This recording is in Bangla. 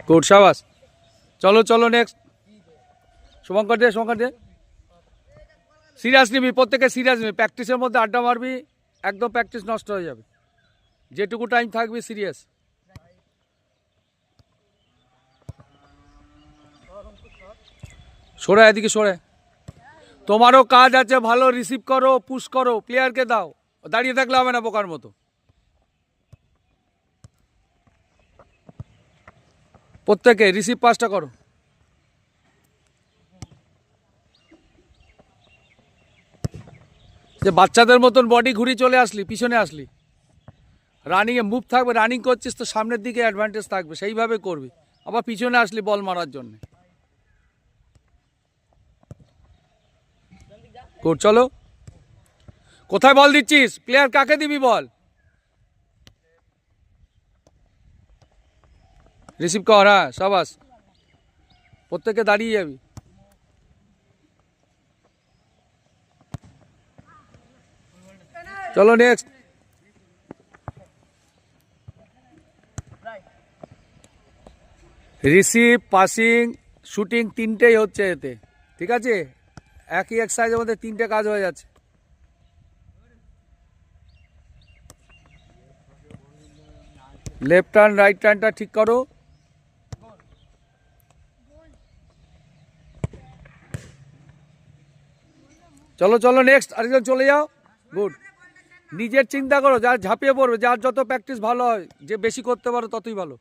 গুড, শাবাশ। চলো চলো নেক্সট। শুভঙ্কর দে, শুভঙ্কর দে। সিরিয়াস নিবি, প্রত্যেকে সিরিয়াস নিবি। প্র্যাকটিসের মধ্যে আড্ডা মারবি, একদম প্র্যাকটিস নষ্ট হয়ে যাবে। যেটুকু টাইম থাকবি সিরিয়াস। সরে এদিকে সরে। তোমারও কাজ আছে, ভালো রিসিভ করো, পুশ করো, প্লেয়ারকে দাও। দাঁড়িয়ে থাকলে হবে না বোকার মতো। প্রত্যেকে রিসিভ পাসটা করো। যে বাচ্চাদের মতন বডি ঘুরিয়ে চলে আসলি, পিছনে আসলি। রানিংয়ে মুভ থাকবে, রানিং করছিস তো সামনের দিকে অ্যাডভান্টেজ থাকবে, সেইভাবে করবি। আবার পিছনে আসলি বল মারার জন্য। কোর্ট চলো। কোথায় বল দিচ্ছিস? প্লেয়ার কাকে দিবি বল? রিসিভ কর, হ্যাঁ শাবাশ। প্রত্যেকে দাঁড়িয়ে যাবি। চলো নেক্সট। রিসিভ, পাসিং, শুটিং তিনটেই হচ্ছে এতে, ঠিক আছে? একই এক্সারসাইজের মধ্যে তিনটে কাজ হয়ে যাচ্ছে। লেফট টার্ন, রাইট টার্নটা ঠিক করো। চলো চলো নেক্সট, আরেকজন চলে যাও। গুড। নিজের চিন্তা করো, যার ঝাঁপিয়ে পড়বে, যার যত প্র্যাকটিস ভালো হয়, যে বেশি করতে পারো ততই ভালো।